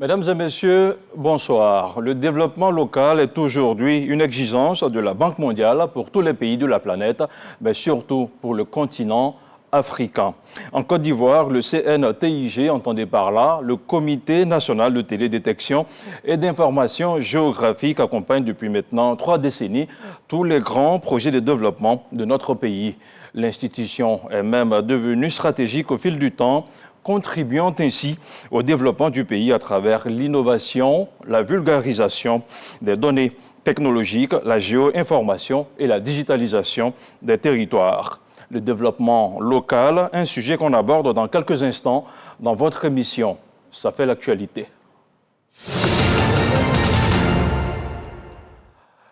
Mesdames et messieurs, bonsoir. Le développement local est aujourd'hui une exigence de la Banque mondiale pour tous les pays de la planète, mais surtout pour le continent africain. En Côte d'Ivoire, le CNTIG, entendez par là, le Comité national de télédétection et d'information géographique, accompagne depuis maintenant 3 décennies tous les grands projets de développement de notre pays. L'institution est même devenue stratégique au fil du temps, contribuant ainsi au développement du pays à travers l'innovation, la vulgarisation des données technologiques, la géo-information et la digitalisation des territoires. Le développement local, un sujet qu'on aborde dans quelques instants dans votre émission. Ça fait l'actualité.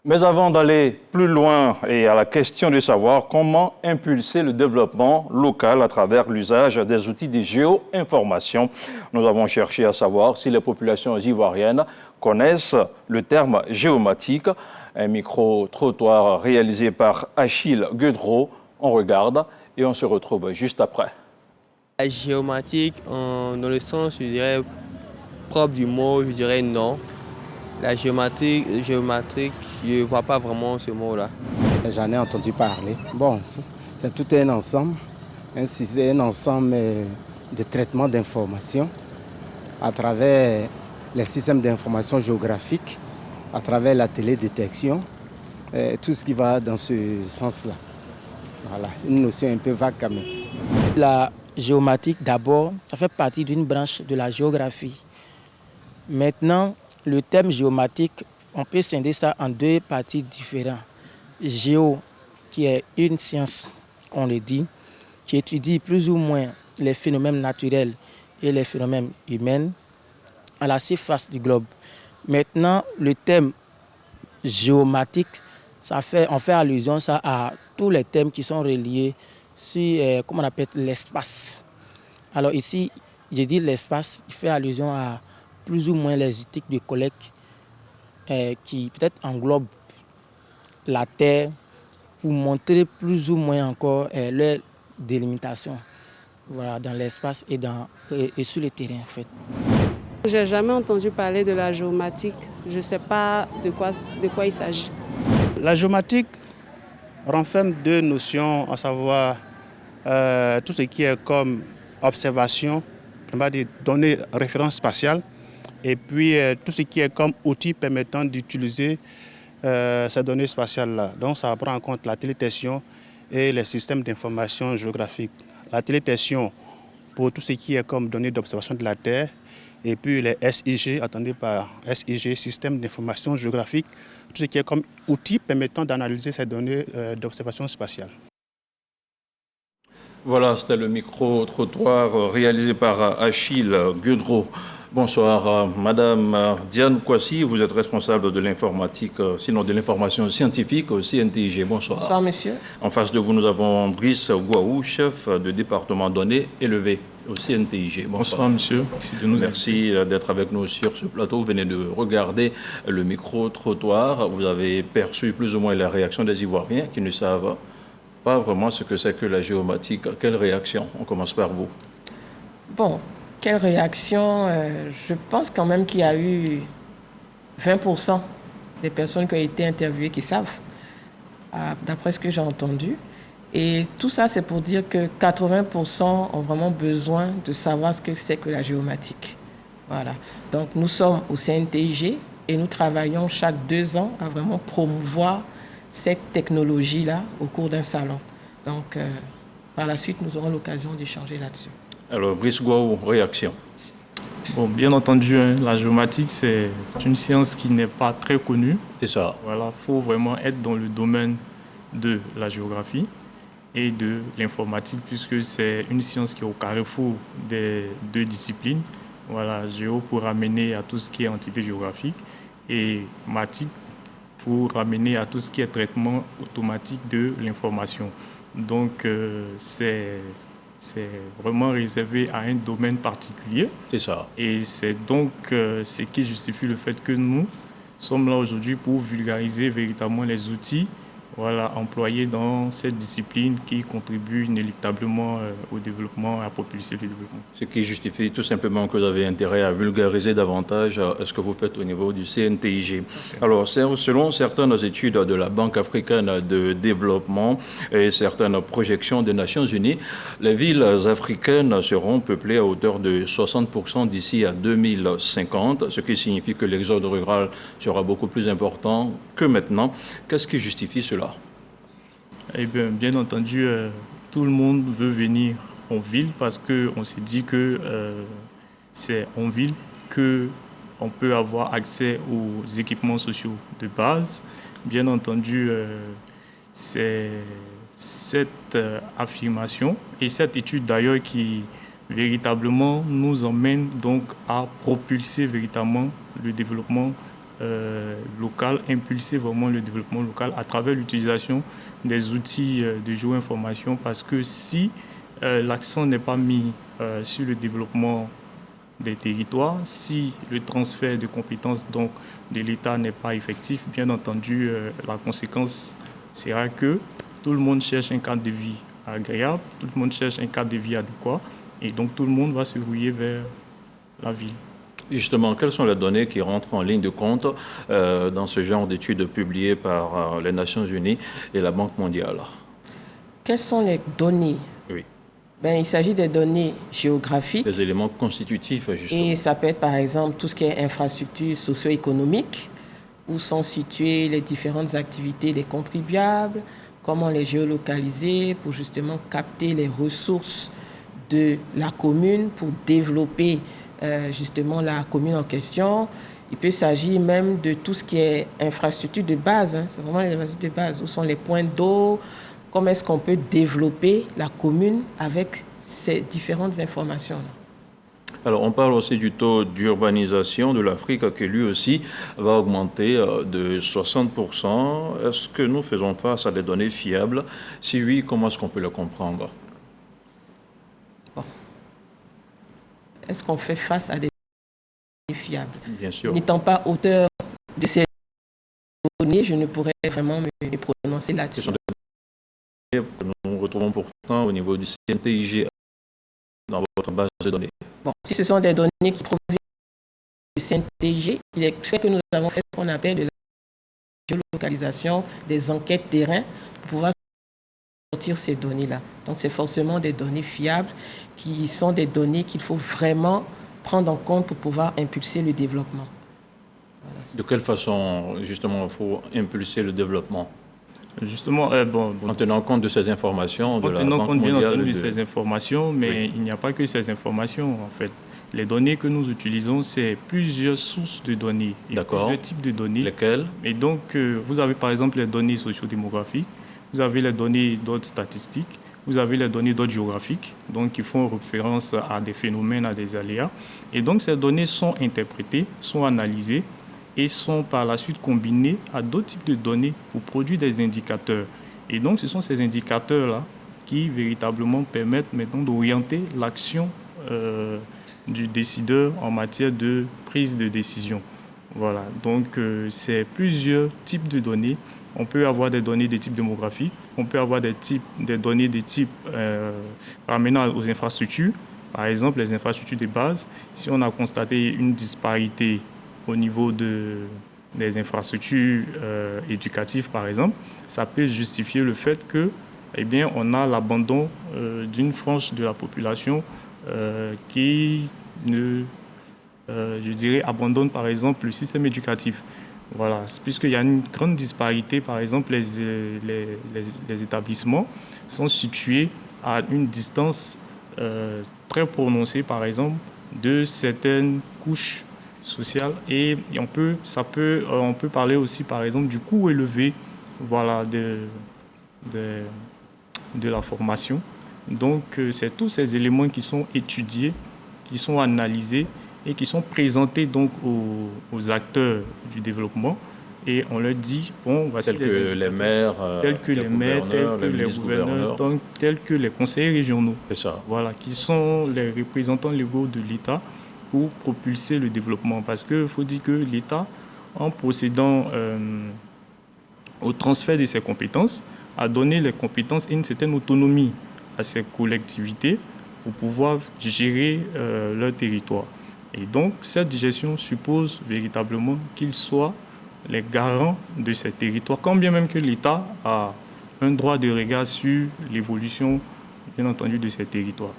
Mais avant d'aller plus loin et à la question de savoir comment impulser le développement local à travers l'usage des outils de géo-information, nous avons cherché à savoir si les populations ivoiriennes connaissent le terme géomatique. Un micro-trottoir réalisé par Achille Guedreau. On regarde et on se retrouve juste après. La géomatique, dans le sens, je dirais, propre du mot, je dirais non. La géomatique, je ne vois pas vraiment ce mot-là. J'en ai entendu parler. Bon, c'est tout un ensemble, un ensemble de traitement d'informations à travers les systèmes d'information géographique, à travers la télédétection, tout ce qui va dans ce sens-là. Voilà, une notion un peu vague quand même. La géomatique, d'abord, ça fait partie d'une branche de la géographie. Maintenant, le terme géomatique, on peut scinder ça en 2 parties différentes. Géo, qui est une science, qu'on le dit, qui étudie plus ou moins les phénomènes naturels et les phénomènes humains à la surface du globe. Maintenant, le terme géomatique, on fait allusion à tous les thèmes qui sont reliés sur, comment on appelle, l'espace. Alors ici, j'ai dit l'espace, qui fait allusion à plus ou moins les outils de collecte qui peut-être englobent la Terre pour montrer plus ou moins encore leur délimitation, voilà, dans l'espace et sur le terrain en fait. Je n'ai jamais entendu parler de la géomatique. Je ne sais pas de quoi il s'agit. La géomatique renferme 2 notions, à savoir tout ce qui est comme observation, des données références spatiales, et puis tout ce qui est comme outil permettant d'utiliser ces données spatiales-là. Donc ça prend en compte la télédétection et les systèmes d'information géographique. La télédétection pour tout ce qui est comme données d'observation de la Terre, et puis les SIG, attendez par SIG, système d'information géographique, tout ce qui est comme outil permettant d'analyser ces données d'observation spatiale. Voilà, c'était le micro-trottoir réalisé par Achille Guedreau. Bonsoir, Madame Diane Kouassi, vous êtes responsable de l'informatique, sinon de l'information scientifique au CNTIG. Bonsoir. Bonsoir, monsieur. En face de vous, nous avons Brice Gouaou, chef de département données élevées au CNTIG. Bonsoir, monsieur. Merci d'être avec nous sur ce plateau. Vous venez de regarder le micro-trottoir. Vous avez perçu plus ou moins la réaction des Ivoiriens qui ne savent pas vraiment ce que c'est que la géomatique. Quelle réaction? On commence par vous. Bon, quelle réaction? Je pense quand même qu'il y a eu 20% des personnes qui ont été interviewées qui savent, d'après ce que j'ai entendu. Et tout ça, c'est pour dire que 80% ont vraiment besoin de savoir ce que c'est que la géomatique. Voilà. Donc, nous sommes au CNTIG et nous travaillons chaque 2 ans à vraiment promouvoir cette technologie-là au cours d'un salon. Donc, par la suite, nous aurons l'occasion d'échanger là-dessus. Alors, Brice Gouaou, réaction? Bon, bien entendu, hein, la géomatique, c'est une science qui n'est pas très connue. C'est ça. Voilà, il faut vraiment être dans le domaine de la géographie et de l'informatique, puisque c'est une science qui est au carrefour des 2 disciplines. Voilà, géo pour ramener à tout ce qui est entité géographique et matique pour ramener à tout ce qui est traitement automatique de l'information. Donc, c'est vraiment réservé à un domaine particulier. C'est ça. Et c'est donc ce qui justifie le fait que nous sommes là aujourd'hui pour vulgariser véritablement les outils voilà, employés dans cette discipline qui contribue inéluctablement au développement, à propulser le développement. Ce qui justifie tout simplement que vous avez intérêt à vulgariser davantage ce que vous faites au niveau du CNTIG. Alors, selon certaines études de la Banque africaine de développement et certaines projections des Nations Unies, les villes africaines seront peuplées à hauteur de 60% d'ici à 2050, ce qui signifie que l'exode rural sera beaucoup plus important que maintenant. Qu'est-ce qui justifie cela? Eh bien entendu, tout le monde veut venir en ville parce qu'on s'est dit que c'est en ville qu'on peut avoir accès aux équipements sociaux de base. Bien entendu, c'est cette affirmation et cette étude d'ailleurs qui véritablement nous emmène donc à propulser véritablement le développement local, impulser vraiment le développement local à travers l'utilisation des outils de géoinformation, parce que si l'accent n'est pas mis sur le développement des territoires, si le transfert de compétences donc de l'État n'est pas effectif, bien entendu, la conséquence sera que tout le monde cherche un cadre de vie agréable, tout le monde cherche un cadre de vie adéquat, et donc tout le monde va se rouiller vers la ville. Justement, quelles sont les données qui rentrent en ligne de compte dans ce genre d'études publiées par les Nations Unies et la Banque mondiale? Quelles sont les données? Oui. Il s'agit des données géographiques. Des éléments constitutifs, justement. Et ça peut être, par exemple, tout ce qui est infrastructure socio-économique, où sont situées les différentes activités des contribuables, comment les géolocaliser pour justement capter les ressources de la commune pour développer justement la commune en question. Il peut s'agir même de tout ce qui est infrastructure de base. C'est vraiment les infrastructures de base. Où sont les points d'eau? Comment est-ce qu'on peut développer la commune avec ces différentes informations-là? Alors, on parle aussi du taux d'urbanisation de l'Afrique qui, lui aussi, va augmenter de 60%. Est-ce que nous faisons face à des données fiables? Si oui, comment est-ce qu'on peut le comprendre? Est-ce qu'on fait face à des données fiables? Bien sûr. N'étant pas auteur de ces données, je ne pourrais vraiment me prononcer là-dessus. Ce sont des données que nous retrouvons pourtant au niveau du CNTIG dans votre base de données. Bon, si ce sont des données qui proviennent du CNTIG, il est clair que nous avons fait ce qu'on appelle de la géolocalisation, des enquêtes terrain pour pouvoir sortir ces données-là. Donc, c'est forcément des données fiables qui sont des données qu'il faut vraiment prendre en compte pour pouvoir impulser le développement. Voilà, de quelle façon, justement, il faut impulser le développement? Justement, en tenant compte de ces informations de la Banque mondiale. En tenant compte, bien entendu, de ces informations, mais oui, il n'y a pas que ces informations, en fait. Les données que nous utilisons, c'est plusieurs sources de données. D'accord. Plusieurs types de données. Lesquelles? Et donc, vous avez par exemple les données sociodémographiques, vous avez les données d'ordre statistique, vous avez les données d'ordre géographique, donc qui font référence à des phénomènes, à des aléas. Et donc, ces données sont interprétées, sont analysées et sont par la suite combinées à d'autres types de données pour produire des indicateurs. Et donc, ce sont ces indicateurs-là qui véritablement permettent maintenant d'orienter l'action du décideur en matière de prise de décision. Voilà, donc c'est plusieurs types de données. On peut avoir des données de type démographique, on peut avoir des données de type ramenant aux infrastructures, par exemple les infrastructures de base. Si on a constaté une disparité au niveau des infrastructures éducatives, par exemple, ça peut justifier le fait que, eh bien, on a l'abandon d'une frange de la population qui je dirais, abandonne, par exemple, le système éducatif. Voilà, puisqu'il y a une grande disparité, par exemple, les établissements sont situés à une distance très prononcée, par exemple, de certaines couches sociales. Et on peut parler aussi, par exemple, du coût élevé, voilà, de la formation. Donc, c'est tous ces éléments qui sont étudiés, qui sont analysés et qui sont présentés donc aux acteurs du développement. Et on leur dit, bon, voici tels que les maires, tels que les maires, tels que les gouverneurs, donc, tels que les conseillers régionaux. C'est ça. Voilà, qui sont les représentants légaux de l'État pour propulser le développement. Parce qu'il faut dire que l'État, en procédant au transfert de ces compétences, à donner les compétences et une certaine autonomie à ces collectivités pour pouvoir gérer leur territoire. Et donc, cette gestion suppose véritablement qu'ils soient les garants de ces territoires, quand bien même que l'État a un droit de regard sur l'évolution, bien entendu, de ces territoires.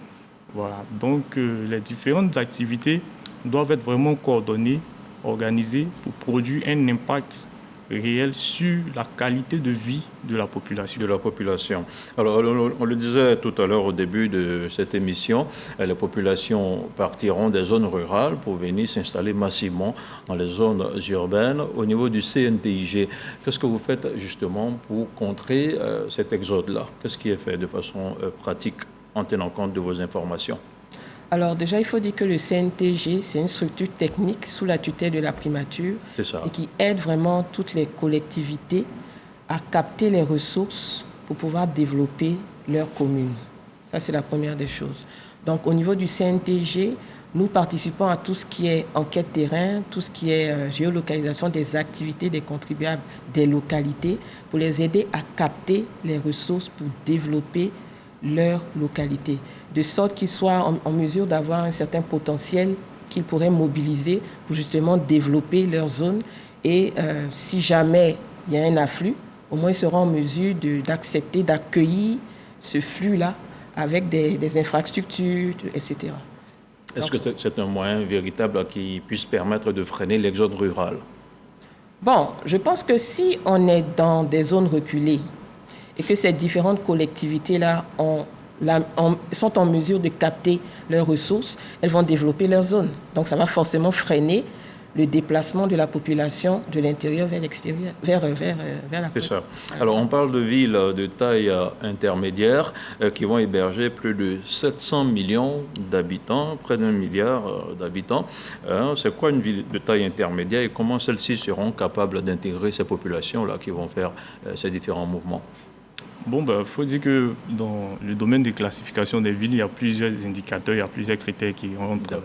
Voilà. Donc, les différentes activités doivent être vraiment coordonnées, organisées pour produire un impact réel sur la qualité de vie de la population. Alors, on le disait tout à l'heure au début de cette émission, les populations partiront des zones rurales pour venir s'installer massivement dans les zones urbaines. Au niveau du CNTIG, qu'est-ce que vous faites justement pour contrer cet exode-là? Qu'est-ce qui est fait de façon pratique en tenant compte de vos informations? Alors déjà, il faut dire que le CNTG, c'est une structure technique sous la tutelle de la primature et qui aide vraiment toutes les collectivités à capter les ressources pour pouvoir développer leur commune. Ça, c'est la première des choses. Donc au niveau du CNTG, nous participons à tout ce qui est enquête terrain, tout ce qui est géolocalisation des activités des contribuables des localités pour les aider à capter les ressources pour développer leur localité, de sorte qu'ils soient en mesure d'avoir un certain potentiel qu'ils pourraient mobiliser pour justement développer leur zone. Et si jamais il y a un afflux, au moins ils seront en mesure d'accepter, d'accueillir ce flux-là avec des infrastructures, etc. Est-ce que c'est un moyen véritable qui puisse permettre de freiner l'exode rural? Bon, je pense que si on est dans des zones reculées, et que ces différentes collectivités-là sont en mesure de capter leurs ressources, elles vont développer leur zone. Donc ça va forcément freiner le déplacement de la population de l'intérieur vers l'extérieur, vers la côte. C'est ça. Alors on parle de villes de taille intermédiaire qui vont héberger plus de 700 millions d'habitants, près d'1 milliard d'habitants. C'est quoi une ville de taille intermédiaire et comment celles-ci seront capables d'intégrer ces populations-là qui vont faire ces différents mouvements? Bon, faut dire que dans le domaine de classification des villes, il y a plusieurs indicateurs, il y a plusieurs critères qui rentrent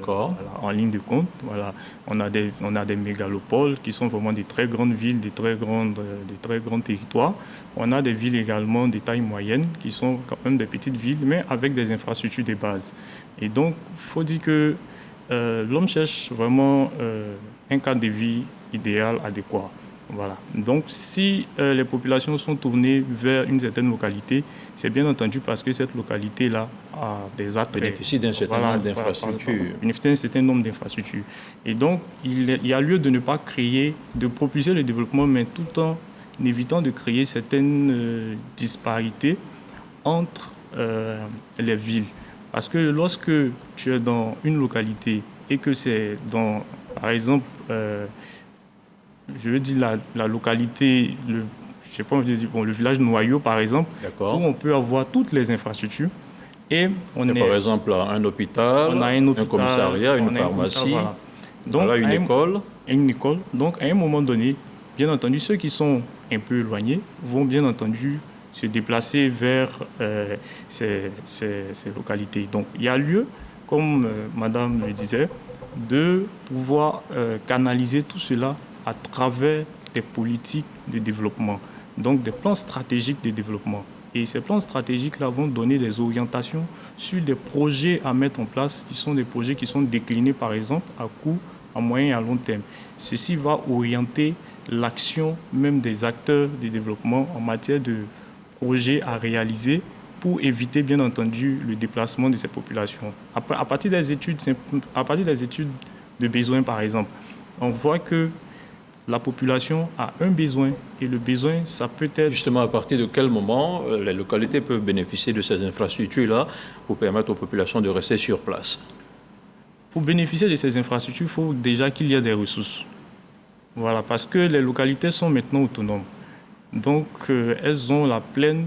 en ligne de compte. Voilà. On a des mégalopoles qui sont vraiment des très grandes villes, des très grands territoires. On a des villes également de taille moyenne qui sont quand même des petites villes, mais avec des infrastructures de base. Et donc, il faut dire que l'homme cherche vraiment un cadre de vie idéal, adéquat. Voilà. Donc, si les populations sont tournées vers une certaine localité, c'est bien entendu parce que cette localité-là a des attraits. Bénéficie d'un certain nombre d'infrastructures. Bénéficie d'un certain nombre d'infrastructures. Et donc, il y a lieu de ne pas créer, de propulser le développement, mais tout en évitant de créer certaines disparités entre les villes. Parce que lorsque tu es dans une localité et que c'est dans, par exemple, je veux dire la localité, le village noyau par exemple, où on peut avoir toutes les infrastructures. Et par exemple un hôpital, un commissariat, une pharmacie, donc, voilà, une école. Une école. Donc à un moment donné, bien entendu, ceux qui sont un peu éloignés vont bien entendu se déplacer vers ces localités. Donc il y a lieu, comme Madame le disait, de pouvoir canaliser tout cela à travers des politiques de développement, donc des plans stratégiques de développement. Et ces plans stratégiques-là vont donner des orientations sur des projets à mettre en place, qui sont des projets qui sont déclinés, par exemple, à court, à moyen et à long terme. Ceci va orienter l'action même des acteurs de développement en matière de projets à réaliser pour éviter, bien entendu, le déplacement de ces populations. À partir des études de besoins, par exemple, on voit que la population a un besoin et le besoin, ça peut être... Justement, à partir de quel moment les localités peuvent bénéficier de ces infrastructures-là pour permettre aux populations de rester sur place? Pour bénéficier de ces infrastructures, il faut déjà qu'il y ait des ressources. Voilà, parce que les localités sont maintenant autonomes. Donc, elles ont la pleine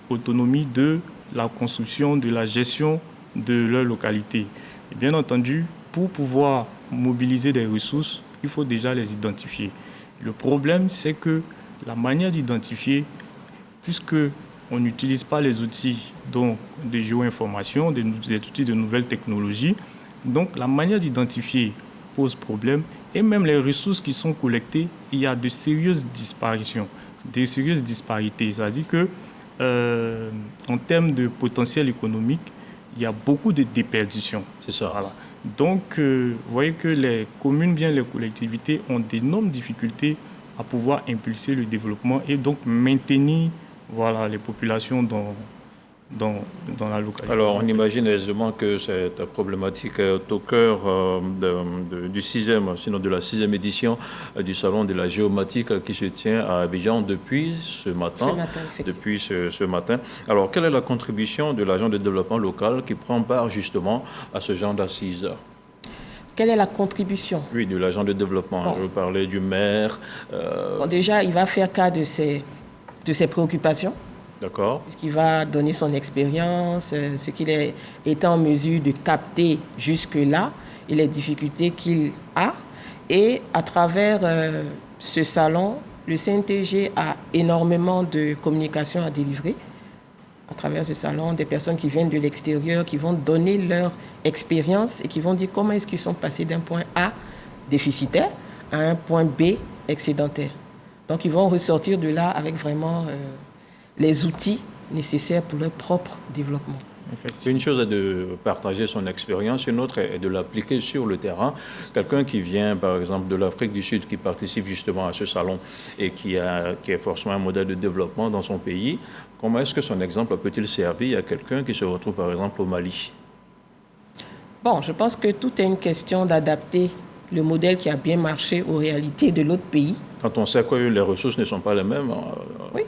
autonomie de la construction, de la gestion de leur localité. Et bien entendu, pour pouvoir mobiliser des ressources, il faut déjà les identifier. Le problème, c'est que la manière d'identifier, puisque on n'utilise pas les outils donc, de géoinformation, des outils de nouvelles technologies, donc la manière d'identifier pose problème. Et même les ressources qui sont collectées, il y a de sérieuses disparitions. de sérieuses disparités. C'est-à-dire que, en termes de potentiel économique, il y a beaucoup de déperditions. C'est ça. Voilà. Donc, vous voyez que les communes, bien les collectivités, ont d'énormes difficultés à pouvoir impulser le développement et donc maintenir les populations dans la localité. Alors, on imagine aisément que cette problématique est au cœur du 6e, sinon de la 6e édition du Salon de la géomatique qui se tient à Abidjan depuis ce matin. Depuis ce matin. Alors, quelle est la contribution de l'agent de développement local qui prend part justement à ce genre d'assises? Quelle est la contribution? Oui, de l'agent de développement. Bon. Je veux parler du maire. Bon, déjà, il va faire cas de ses préoccupations. D'accord. Puisqu'il va donner son expérience, ce qu'il est en mesure de capter jusque-là et les difficultés qu'il a. Et à travers ce salon, le CNTG a énormément de communication à délivrer. À travers ce salon, des personnes qui viennent de l'extérieur, qui vont donner leur expérience et qui vont dire comment est-ce qu'ils sont passés d'un point A déficitaire à un point B excédentaire. Donc, ils vont ressortir de là avec vraiment les outils nécessaires pour leur propre développement. Une chose est de partager son expérience, une autre est de l'appliquer sur le terrain. Quelqu'un qui vient, par exemple, de l'Afrique du Sud, qui participe justement à ce salon et qui est forcément un modèle de développement dans son pays, comment est-ce que son exemple peut-il servir à quelqu'un qui se retrouve, par exemple, au Mali? Bon, je pense que tout est une question d'adapter le modèle qui a bien marché aux réalités de l'autre pays. Quand on sait que les ressources ne sont pas les mêmes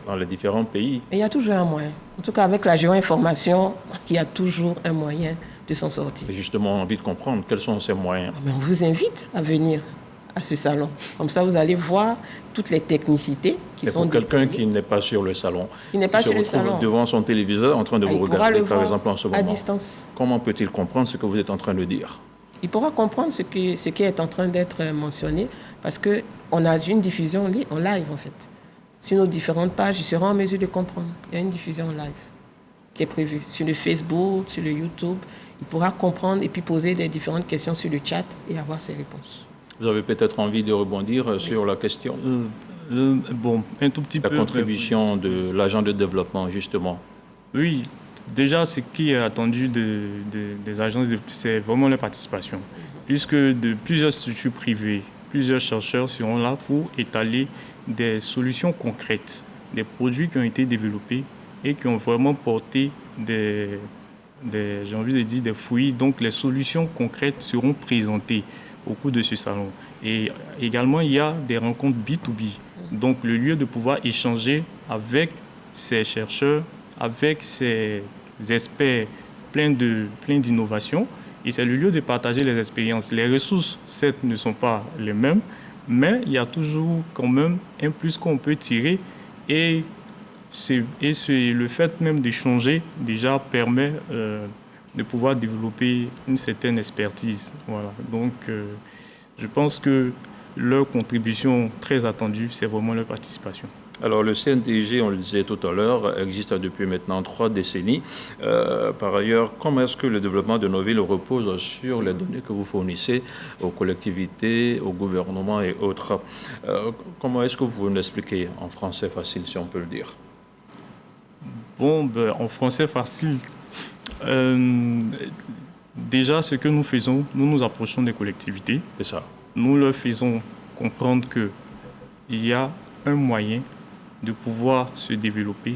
dans les différents pays. Mais il y a toujours un moyen. En tout cas, avec la géo-information, il y a toujours un moyen de s'en sortir. J'ai justement envie de comprendre quels sont ces moyens. Mais on vous invite à venir à ce salon. Comme ça, vous allez voir toutes les technicités qui sont déployées. Pour quelqu'un qui n'est pas sur le salon, qui n'est pas sur le salon, se retrouve devant son téléviseur en train de vous regarder, par exemple, en ce moment. À distance. Comment peut-il comprendre ce que vous êtes en train de dire? Il pourra comprendre ce qui est en train d'être mentionné parce qu'on a une diffusion en live, en fait. Sur nos différentes pages, il sera en mesure de comprendre. Il y a une diffusion en live qui est prévue sur le Facebook, sur le YouTube. Il pourra comprendre et puis poser des différentes questions sur le chat et avoir ses réponses. Vous avez peut-être envie de rebondir sur la question bon, un tout petit peu. La contribution de l'agent de développement, justement. Oui. Déjà, ce qui est attendu des agences, c'est vraiment la participation. Puisque de plusieurs structures privées, plusieurs chercheurs seront là pour étaler des solutions concrètes, des produits qui ont été développés et qui ont vraiment porté j'ai envie de dire, des fruits. Donc, les solutions concrètes seront présentées au cours de ce salon. Et également, il y a des rencontres B2B. Donc, le lieu de pouvoir échanger avec ces chercheurs, avec ces experts pleins d'innovations. Et c'est le lieu de partager les expériences. Les ressources, certes, ne sont pas les mêmes, mais il y a toujours quand même un plus qu'on peut tirer. Et le fait même d'échanger déjà permet de pouvoir développer une certaine expertise. Voilà. Donc, je pense que leur contribution très attendue, c'est vraiment leur participation. Alors, le CNTG, on le disait tout à l'heure, existe depuis maintenant 3 décennies. Par ailleurs, comment est-ce que le développement de nos villes repose sur les données que vous fournissez aux collectivités, au gouvernement et autres? Comment est-ce que vous l'expliquez en français facile, si on peut le dire? Bon, en français facile, déjà, ce que nous faisons, nous nous approchons des collectivités. C'est ça. Nous leur faisons comprendre qu'il y a un moyen de pouvoir se développer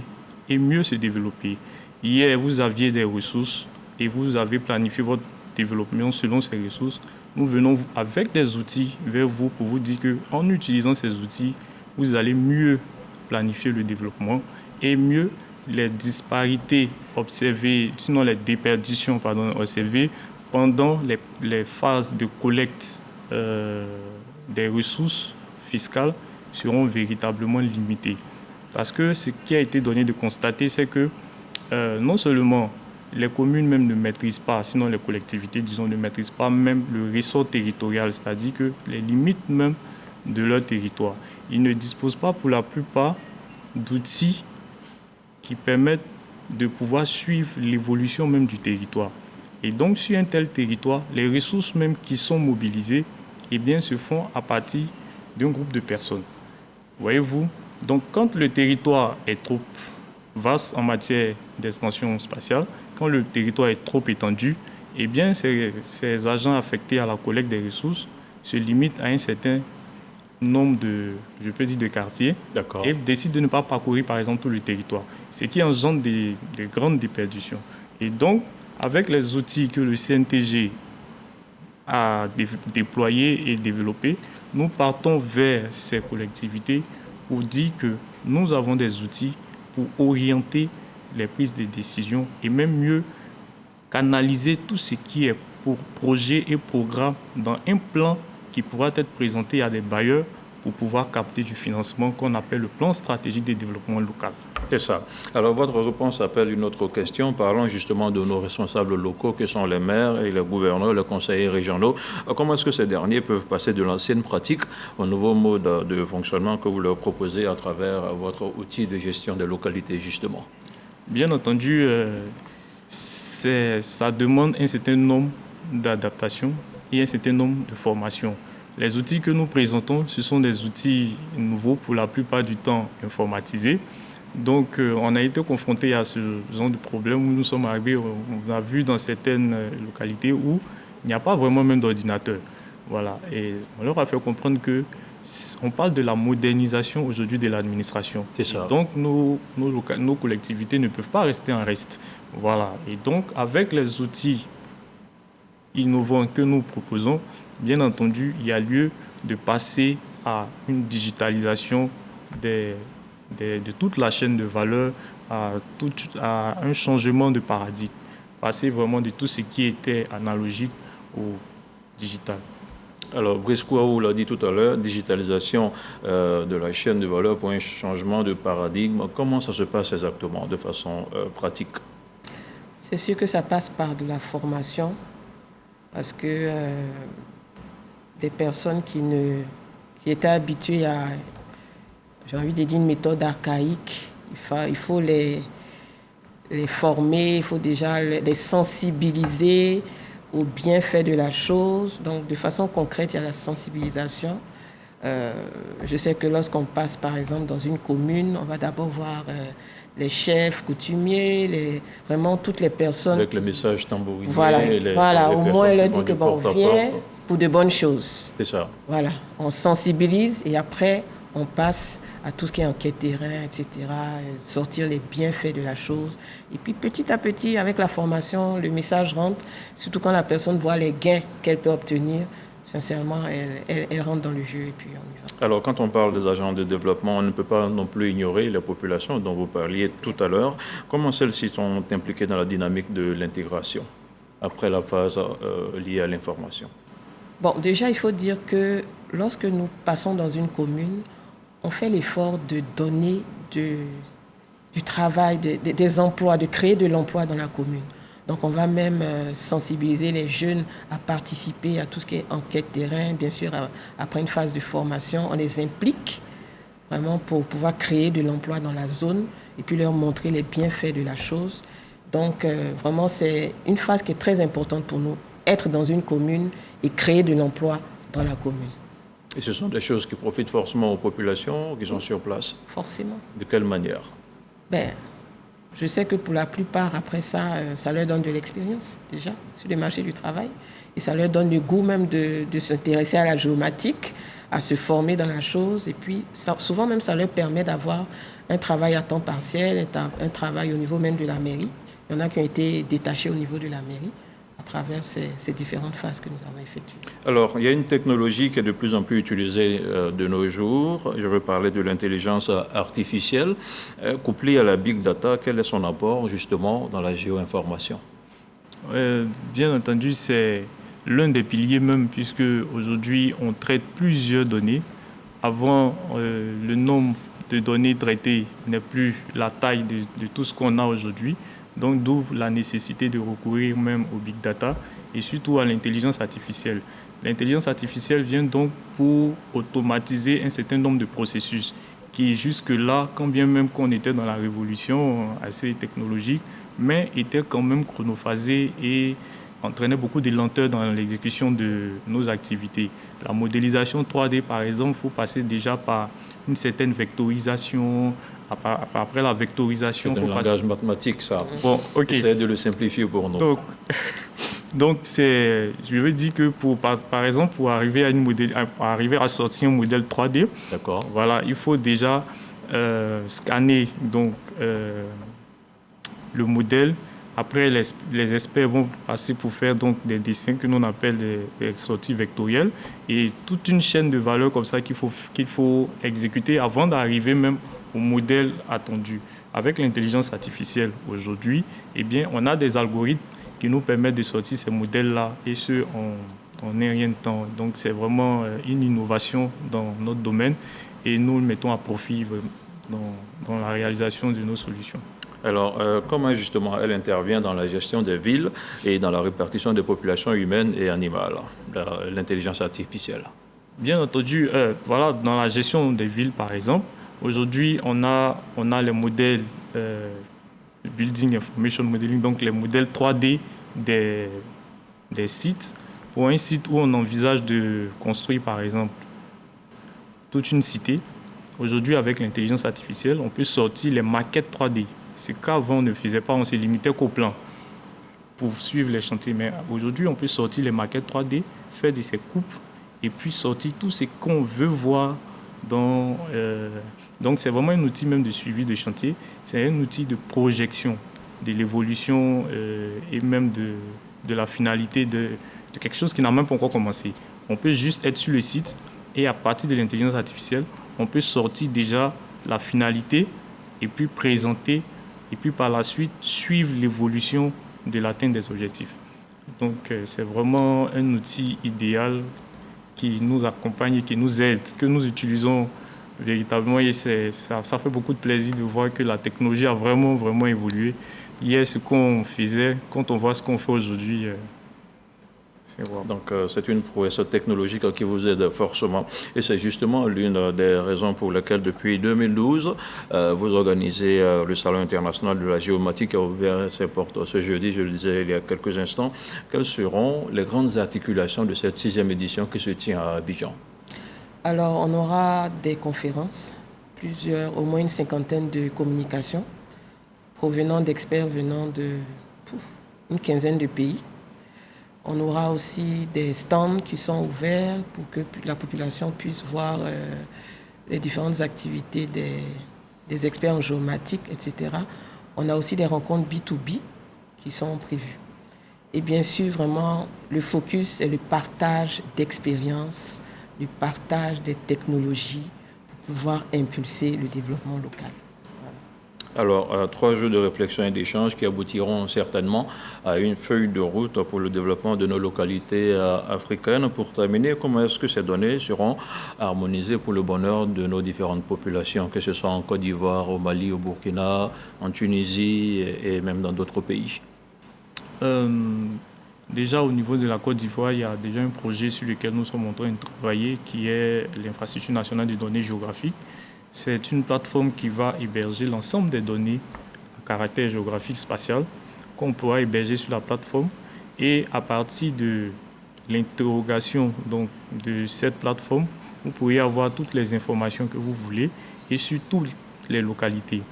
et mieux se développer. Hier, vous aviez des ressources et vous avez planifié votre développement selon ces ressources. Nous venons avec des outils vers vous pour vous dire qu'en utilisant ces outils, vous allez mieux planifier le développement et mieux les disparités observées, sinon les déperditions observées pendant les phases de collecte des ressources fiscales seront véritablement limitées. Parce que ce qui a été donné de constater, c'est que non seulement les communes même ne maîtrisent pas, sinon les collectivités, disons, ne maîtrisent pas même le ressort territorial, c'est-à-dire que les limites même de leur territoire. Ils ne disposent pas pour la plupart d'outils qui permettent de pouvoir suivre l'évolution même du territoire. Et donc, sur un tel territoire, les ressources même qui sont mobilisées, eh bien, se font à partir d'un groupe de personnes. Voyez-vous, Donc, quand le territoire est trop vaste en matière d'extension spatiale, quand le territoire est trop étendu, eh bien, ces agents affectés à la collecte des ressources se limitent à un certain nombre de quartiers et décident de ne pas parcourir, par exemple, tout le territoire, ce qui engendre des grandes déperditions. Et donc, avec les outils que le CNTG a déployés et développés, nous partons vers ces collectivités pour dire que nous avons des outils pour orienter les prises de décision et même mieux canaliser tout ce qui est pour projet et programme dans un plan qui pourra être présenté à des bailleurs pour pouvoir capter du financement qu'on appelle le plan stratégique de développement local. C'est ça. Alors, votre réponse appelle une autre question. Parlons justement de nos responsables locaux, que sont les maires et les gouverneurs, les conseillers régionaux. Comment est-ce que ces derniers peuvent passer de l'ancienne pratique au nouveau mode de fonctionnement que vous leur proposez à travers votre outil de gestion des localités, justement? Bien entendu, ça demande un certain nombre d'adaptations et un certain nombre de formations. Les outils que nous présentons, ce sont des outils nouveaux, pour la plupart du temps informatisés. Donc, on a été confronté à ce genre de problème où nous sommes arrivés, on a vu dans certaines localités où il n'y a pas vraiment même d'ordinateur. Voilà. Et on leur a fait comprendre qu'on parle de la modernisation aujourd'hui de l'administration. C'est ça. Et donc, nos collectivités ne peuvent pas rester en reste. Voilà. Et donc, avec les outils innovants que nous proposons, bien entendu, il y a lieu de passer à une digitalisation de toute la chaîne de valeur, à un changement de paradigme. Passer vraiment de tout ce qui était analogique au digital. Alors, Brice Kouaou l'a dit tout à l'heure, digitalisation de la chaîne de valeur pour un changement de paradigme. Comment ça se passe exactement, de façon pratique? C'est sûr que ça passe par de la formation, parce que des personnes qui étaient habituées à, j'ai envie de dire, une méthode archaïque, il faut les former, il faut déjà les sensibiliser aux bienfaits de la chose. Donc, de façon concrète, il y a la sensibilisation. Je sais que lorsqu'on passe, par exemple, dans une commune, on va d'abord voir les chefs coutumiers, vraiment toutes les personnes. Avec le message tambourinés. Voilà, au moins, elle leur dit que bon, on vient pour de bonnes choses. C'est ça. Voilà, on sensibilise et après, on passe à tout ce qui est enquête terrain, etc., sortir les bienfaits de la chose. Et puis, petit à petit, avec la formation, le message rentre, surtout quand la personne voit les gains qu'elle peut obtenir. Sincèrement, elle rentre dans le jeu et puis on y va. Alors, quand on parle des agents de développement, on ne peut pas non plus ignorer les populations dont vous parliez tout à l'heure. Comment celles-ci sont impliquées dans la dynamique de l'intégration après la phase liée à l'information? Bon, déjà, il faut dire que lorsque nous passons dans une commune, on fait l'effort de donner du travail, des emplois, de créer de l'emploi dans la commune. Donc, on va même sensibiliser les jeunes à participer à tout ce qui est enquête terrain. Bien sûr, après une phase de formation, on les implique vraiment pour pouvoir créer de l'emploi dans la zone et puis leur montrer les bienfaits de la chose. Donc, vraiment, c'est une phase qui est très importante pour nous, être dans une commune et créer de l'emploi dans la commune. Et ce sont des choses qui profitent forcément aux populations qui sont sur place? Forcément. De quelle manière? Je sais que pour la plupart, après ça, ça leur donne de l'expérience, déjà, sur le marché du travail. Et ça leur donne le goût même de s'intéresser à la géomatique, à se former dans la chose. Et puis, souvent même, ça leur permet d'avoir un travail à temps partiel, un travail au niveau même de la mairie. Il y en a qui ont été détachés au niveau de la mairie à travers ces différentes phases que nous avons effectuées. Alors, il y a une technologie qui est de plus en plus utilisée de nos jours. Je veux parler de l'intelligence artificielle. Couplée à la big data, quel est son apport justement dans la géoinformation? Bien entendu, c'est l'un des piliers même, puisque aujourd'hui, on traite plusieurs données. Avant, le nombre de données traitées n'est plus la taille de tout ce qu'on a aujourd'hui. Donc, d'où la nécessité de recourir même au big data et surtout à l'intelligence artificielle. L'intelligence artificielle vient donc pour automatiser un certain nombre de processus qui jusque-là, quand bien même qu'on était dans la révolution assez technologique, mais étaient quand même chronophasés et entraînait beaucoup de lenteur dans l'exécution de nos activités. La modélisation 3D, par exemple, il faut passer déjà par une certaine vectorisation. Après la vectorisation, c'est un langage mathématique, ça. Bon, ok. Essayez de le simplifier pour nous. Donc je veux dire que par exemple, pour arriver à sortir un modèle 3D, d'accord. Voilà, il faut déjà scanner donc, le modèle. Après, les experts vont passer pour faire donc, des dessins que l'on appelle des sorties vectorielles et toute une chaîne de valeurs comme ça qu'il faut exécuter avant d'arriver même au modèle attendu. Avec l'intelligence artificielle aujourd'hui, eh bien, on a des algorithmes qui nous permettent de sortir ces modèles-là et ce, en un rien de temps. Donc, c'est vraiment une innovation dans notre domaine et nous le mettons à profit dans la réalisation de nos solutions. Alors, comment justement elle intervient dans la gestion des villes et dans la répartition des populations humaines et animales, l'intelligence artificielle? Bien entendu, voilà, dans la gestion des villes, par exemple, aujourd'hui, on a les modèles Building Information Modeling, donc les modèles 3D des sites. Pour un site où on envisage de construire, par exemple, toute une cité, aujourd'hui, avec l'intelligence artificielle, on peut sortir les maquettes 3D. C'est qu'avant, on ne faisait pas, on se limitait qu'au plan pour suivre les chantiers. Mais aujourd'hui, on peut sortir les maquettes 3D, faire de ces coupes et puis sortir tout ce qu'on veut voir dans... Donc, c'est vraiment un outil même de suivi de chantier. C'est un outil de projection de l'évolution et même de la finalité de quelque chose qui n'a même pas encore commencé. On peut juste être sur le site et à partir de l'intelligence artificielle, on peut sortir déjà la finalité et puis présenter et puis par la suite suivre l'évolution de l'atteinte des objectifs. Donc c'est vraiment un outil idéal qui nous accompagne et qui nous aide, que nous utilisons véritablement et ça fait beaucoup de plaisir de voir que la technologie a vraiment, vraiment évolué. Hier, ce qu'on faisait, quand on voit ce qu'on fait aujourd'hui, c'est wow. Donc c'est une prouesse technologique qui vous aide forcément. Et c'est justement l'une des raisons pour lesquelles depuis 2012, vous organisez le Salon international de la géomatique qui a ouvert ses portes ce jeudi, je le disais il y a quelques instants. Quelles seront les grandes articulations de cette 6e édition qui se tient à Abidjan? Alors, on aura des conférences, au moins une cinquantaine de communications provenant d'experts venant de une quinzaine de pays. On aura aussi des stands qui sont ouverts pour que la population puisse voir les différentes activités des experts en géomatique, etc. On a aussi des rencontres B2B qui sont prévues. Et bien sûr, vraiment, le focus est le partage d'expériences, le partage des technologies pour pouvoir impulser le développement local. Alors, 3 jours de réflexion et d'échange qui aboutiront certainement à une feuille de route pour le développement de nos localités africaines. Pour terminer, comment est-ce que ces données seront harmonisées pour le bonheur de nos différentes populations, que ce soit en Côte d'Ivoire, au Mali, au Burkina, en Tunisie et même dans d'autres pays? Déjà, au niveau de la Côte d'Ivoire, il y a déjà un projet sur lequel nous sommes en train de travailler qui est l'infrastructure nationale de données géographiques. C'est une plateforme qui va héberger l'ensemble des données à caractère géographique spatial qu'on pourra héberger sur la plateforme. Et à partir de l'interrogation donc, de cette plateforme, vous pourrez avoir toutes les informations que vous voulez et sur toutes les localités.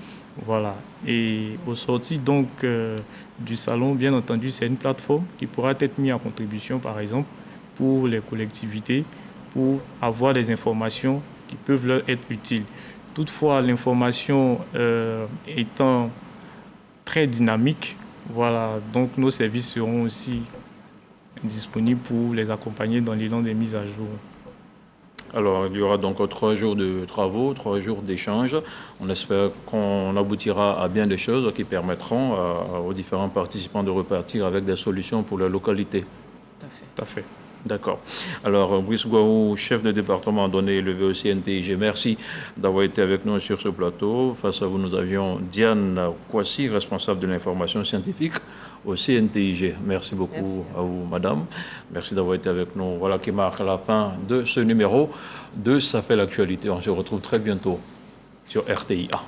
Voilà. Et au sorti donc du salon, bien entendu, c'est une plateforme qui pourra être mise en contribution, par exemple, pour les collectivités, pour avoir des informations qui peuvent leur être utiles. Toutefois, l'information étant très dynamique, voilà, donc nos services seront aussi disponibles pour les accompagner dans l'élan des mises à jour. Alors, il y aura donc 3 jours de travaux, 3 jours d'échanges. On espère qu'on aboutira à bien des choses qui permettront aux différents participants de repartir avec des solutions pour leur localité. Tout à fait. D'accord. Alors, Brice Gwaou, chef de département en données élevées au CNTIG, merci d'avoir été avec nous sur ce plateau. Face à vous, nous avions Diane Kouassi, responsable de l'information scientifique au CNTIG. Merci beaucoup à vous, madame. Merci d'avoir été avec nous. Voilà qui marque la fin de ce numéro de Ça fait l'actualité. On se retrouve très bientôt sur RTIA.